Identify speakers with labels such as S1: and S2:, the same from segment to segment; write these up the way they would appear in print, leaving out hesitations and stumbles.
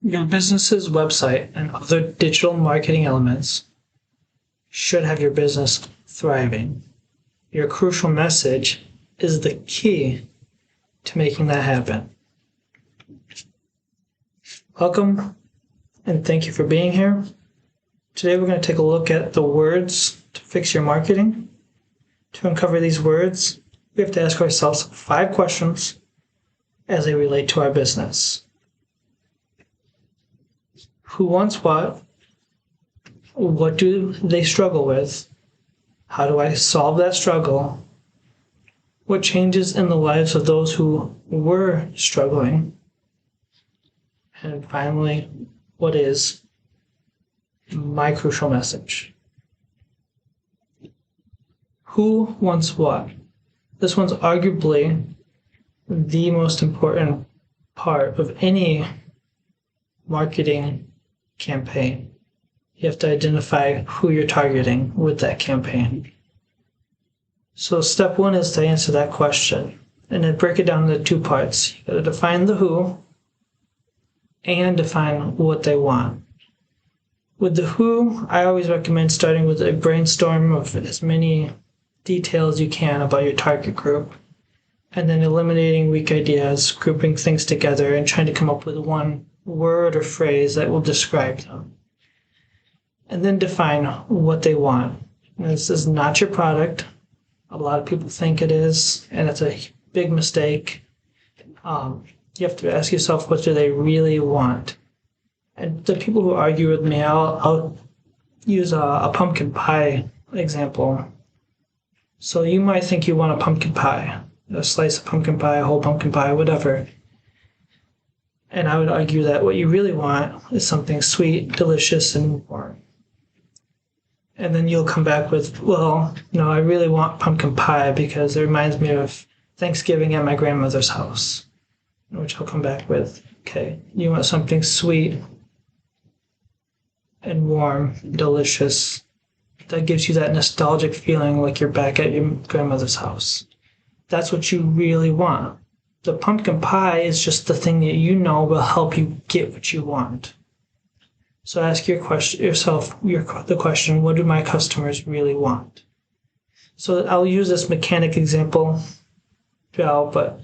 S1: Your business's website and other digital marketing elements should have your business thriving. Your crucial message is the key to making that happen. Welcome, and thank you for being here. Today we're going to take a look at the words to fix your marketing. To uncover these words, we have to ask ourselves 5 questions as they relate to our business. Who wants what? What do they struggle with? How do I solve that struggle? What changes in the lives of those who were struggling? And finally, what is my crucial message? Who wants what? This one's arguably the most important part of any marketing campaign. You have to identify who you're targeting with that campaign. So step 1 is to answer that question, and then break it down into 2 parts. You gotta define the who and define what they want. With the who, I always recommend starting with a brainstorm of as many details you can about your target group, and then eliminating weak ideas, grouping things together, and trying to come up with one word or phrase that will describe them. And then define what they want. And this is not your product. A lot of people think it is, and it's a big mistake. You have to ask yourself, what do they really want? And the people who argue with me, I'll use a pumpkin pie example. So you might think you want a pumpkin pie, a slice of pumpkin pie, a whole pumpkin pie, whatever. And I would argue that what you really want is something sweet, delicious, and warm. And then you'll come back with, well, no, I really want pumpkin pie because it reminds me of Thanksgiving at my grandmother's house. Which I'll come back with, okay, you want something sweet and warm, delicious, that gives you that nostalgic feeling like you're back at your grandmother's house. That's what you really want. The pumpkin pie is just the thing that you know will help you get what you want. So ask yourself the question, what do my customers really want? So I'll use this mechanic example, but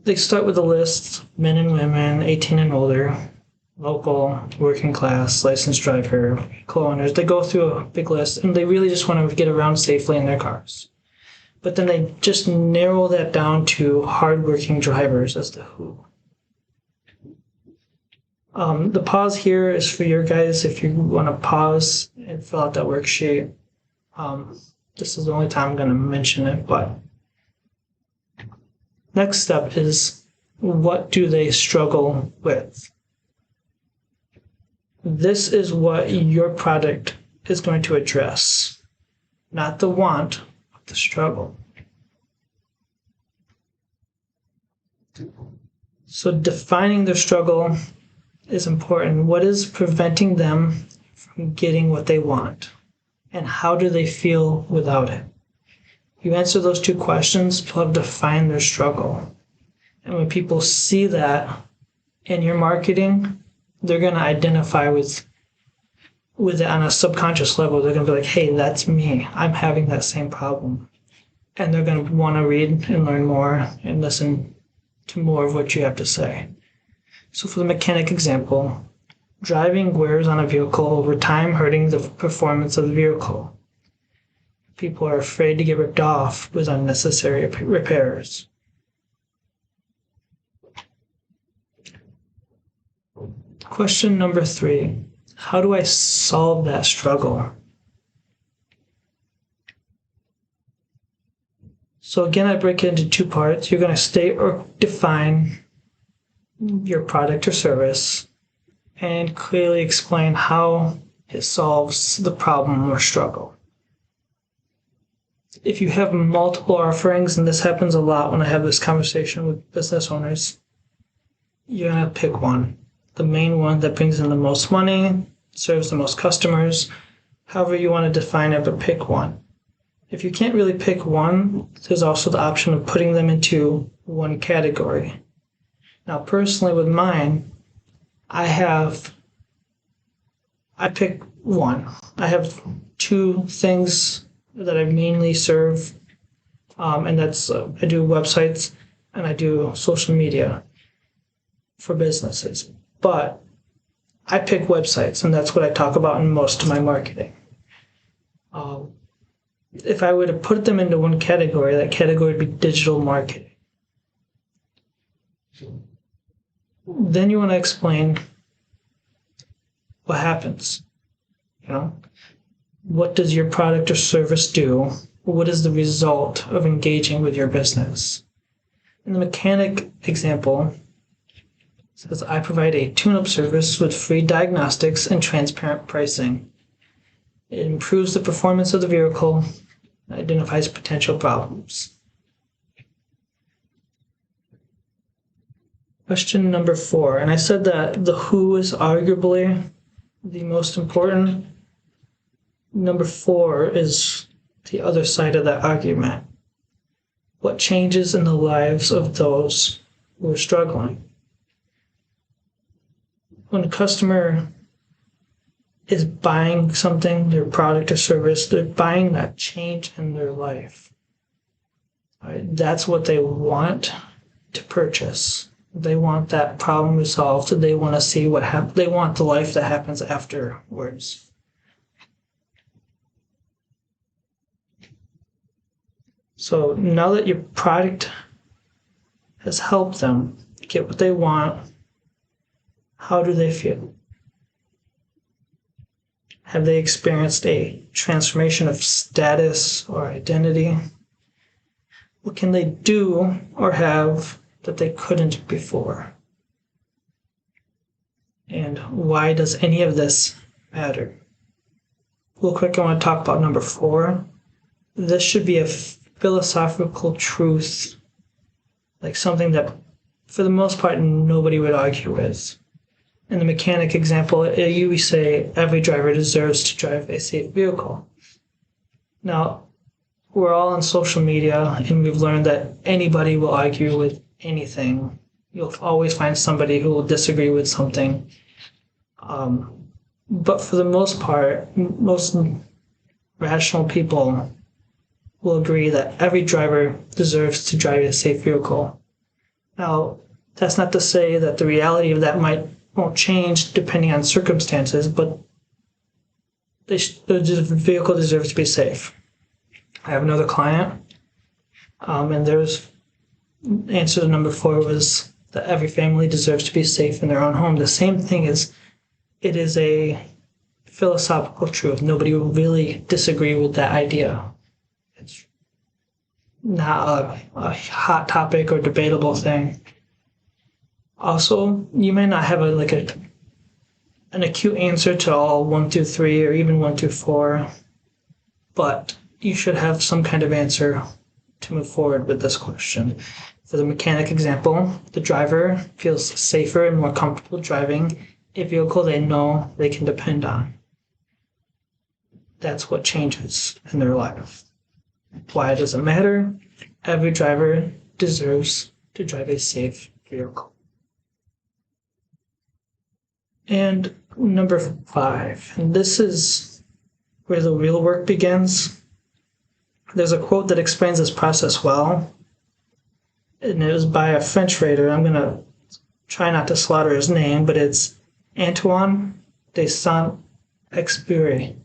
S1: they start with a list, men and women, 18 and older, local, working class, licensed driver, co-owners. They go through a big list, and they really just want to get around safely in their cars. But then they just narrow that down to hardworking drivers as the who. The pause here is for your guys if you want to pause and fill out that worksheet. This is the only time I'm going to mention it, but next step is, what do they struggle with? This is what your product is going to address, not the want, but the struggle. So defining their struggle is important. What is preventing them from getting what they want? And how do they feel without it? You answer those 2 questions, you'll have defined their struggle. And when people see that in your marketing, they're going to identify with it on a subconscious level. They're going to be like, hey, that's me. I'm having that same problem. And they're going to want to read and learn more and listen to more of what you have to say. So for the mechanic example, driving wears on a vehicle over time, hurting the performance of the vehicle. People are afraid to get ripped off with unnecessary repairs. Question number 3, how do I solve that struggle? So again, I break it into 2 parts. You're going to state or define your product or service and clearly explain how it solves the problem or struggle. If you have multiple offerings, and this happens a lot when I have this conversation with business owners, you're going to pick one. The main one that brings in the most money, serves the most customers, however you want to define it, but pick one. If you can't really pick one, there's also the option of putting them into one category. Now, personally with mine, I pick one. I have two things that I mainly serve, and that's I do websites and I do social media for businesses. But I pick websites, and that's what I talk about in most of my marketing. If I were to put them into one category, that category would be digital marketing. Then you want to explain what happens. What does your product or service do? What is the result of engaging with your business? In the mechanic example, it says I provide a tune-up service with free diagnostics and transparent pricing. It improves the performance of the vehicle and identifies potential problems. Question number 4, and I said that the who is arguably the most important. Number 4 is the other side of that argument. What changes in the lives of those who are struggling? When a customer is buying something, their product or service, they're buying that change in their life. Right? That's what they want to purchase. They want that problem resolved. They want to see what happens. They want the life that happens afterwards. So now that your product has helped them get what they want, how do they feel? Have they experienced a transformation of status or identity? What can they do or have that they couldn't before? And why does any of this matter? Real quick, I want to talk about number 4. This should be a philosophical truth, like something that, for the most part, nobody would argue with. In the mechanic example, you say every driver deserves to drive a safe vehicle. Now, we're all on social media, and we've learned that anybody will argue with anything. You'll always find somebody who will disagree with something. But for the most part, most rational people will agree that every driver deserves to drive a safe vehicle. Now, that's not to say that the reality of that won't change depending on circumstances, but the vehicle deserves to be safe. I have another client, and answer to number 4 was that every family deserves to be safe in their own home. The same thing is, it is a philosophical truth. Nobody will really disagree with that idea. It's not a hot topic or debatable thing. Also, you may not have an acute answer to all 1 through 3 or even 1 through 4, but you should have some kind of answer to move forward with this question. For the mechanic example, the driver feels safer and more comfortable driving a vehicle they know they can depend on. That's what changes in their life. Why does it matter? Every driver deserves to drive a safe vehicle. And number 5, and this is where the real work begins. There's a quote that explains this process well, and it was by a French writer. I'm going to try not to slaughter his name, but it's Antoine de Saint-Exupéry.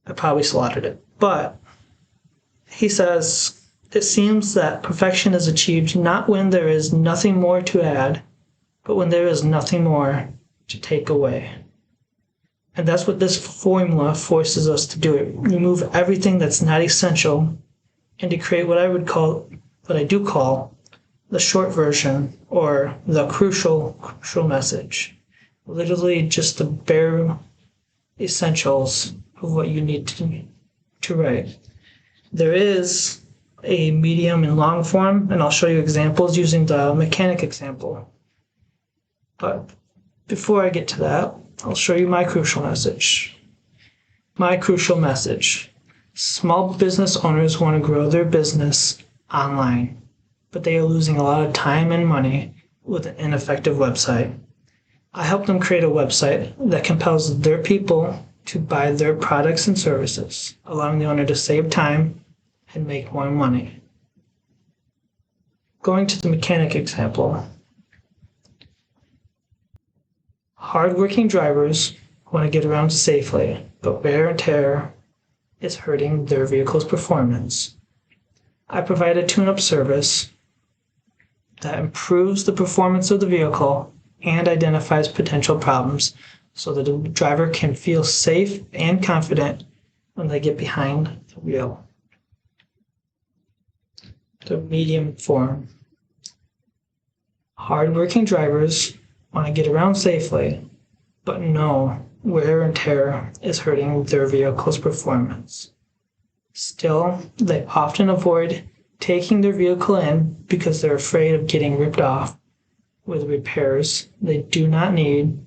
S1: I probably slaughtered it, but he says, it seems that perfection is achieved not when there is nothing more to add, but when there is nothing more to take away. And that's what this formula forces us to do. It remove everything that's not essential and to create what I do call the short version, or the crucial message. Literally just the bare essentials of what you need to write. There is a medium and long form, and I'll show you examples using the mechanic example. But before I get to that, I'll show you my crucial message. My crucial message. Small business owners want to grow their business online, but they are losing a lot of time and money with an ineffective website. I help them create a website that compels their people to buy their products and services, allowing the owner to save time and make more money. Going to the mechanic example, hardworking drivers want to get around safely, but wear and tear is hurting their vehicle's performance. I provide a tune-up service that improves the performance of the vehicle and identifies potential problems so that the driver can feel safe and confident when they get behind the wheel. The medium form. Hardworking drivers want to get around safely, but know wear and tear is hurting their vehicle's performance. Still, they often avoid taking their vehicle in because they're afraid of getting ripped off with repairs they do not need.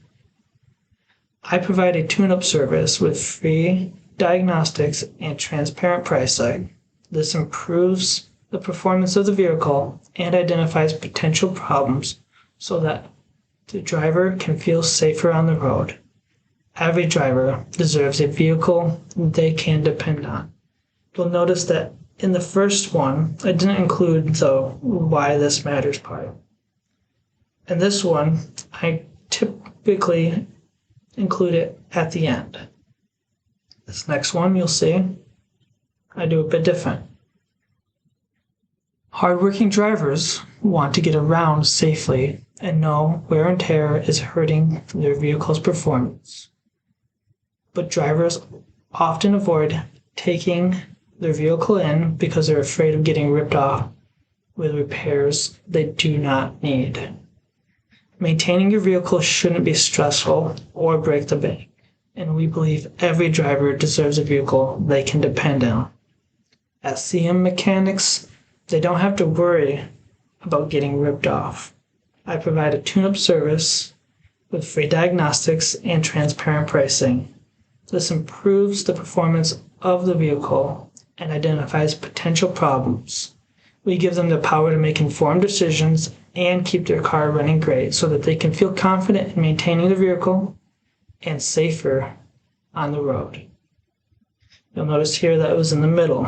S1: I provide a tune-up service with free diagnostics and transparent pricing. This improves the performance of the vehicle and identifies potential problems so that the driver can feel safer on the road. Every driver deserves a vehicle they can depend on. You'll notice that in the first one, I didn't include the why this matters part. In this one, I typically include it at the end. This next one, you'll see, I do a bit different. Hardworking drivers want to get around safely and know wear and tear is hurting their vehicle's performance. But drivers often avoid taking their vehicle in because they're afraid of getting ripped off with repairs they do not need. Maintaining your vehicle shouldn't be stressful or break the bank, and we believe every driver deserves a vehicle they can depend on. At CM Mechanics, they don't have to worry about getting ripped off. I provide a tune-up service with free diagnostics and transparent pricing. This improves the performance of the vehicle and identifies potential problems. We give them the power to make informed decisions and keep their car running great so that they can feel confident in maintaining the vehicle and safer on the road. You'll notice here that it was in the middle,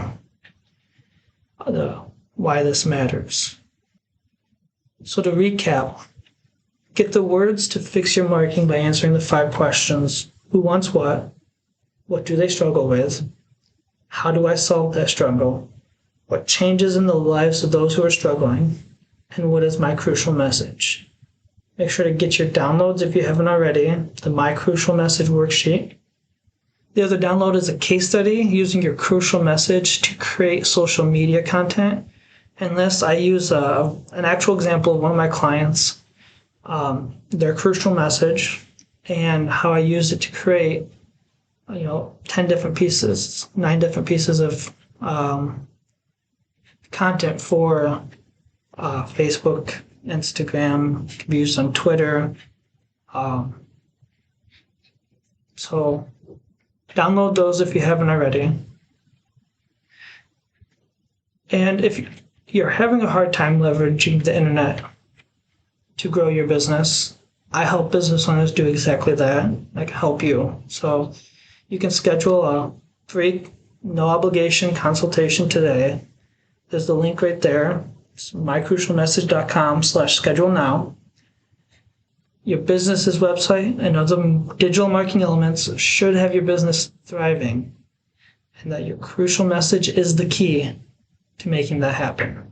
S1: why this matters. So to recap, get the words to fix your marketing by answering the 5 questions. Who wants what? What do they struggle with? How do I solve that struggle? What changes in the lives of those who are struggling? And what is my crucial message? Make sure to get your downloads if you haven't already, the My Crucial Message worksheet. The other download is a case study using your crucial message to create social media content. And this, I use an actual example of one of my clients, their crucial message, and how I use it to create 10 different pieces, 9 different pieces of content for Facebook, Instagram, can be used on Twitter. So download those if you haven't already. And if you're having a hard time leveraging the internet to grow your business, I help business owners do exactly that. I can help you. So you can schedule a free, no obligation consultation today. There's the link right there. It's mycrucialmessage.com/schedule now. Your business's website and other digital marketing elements should have your business thriving, and that your crucial message is the key to making that happen.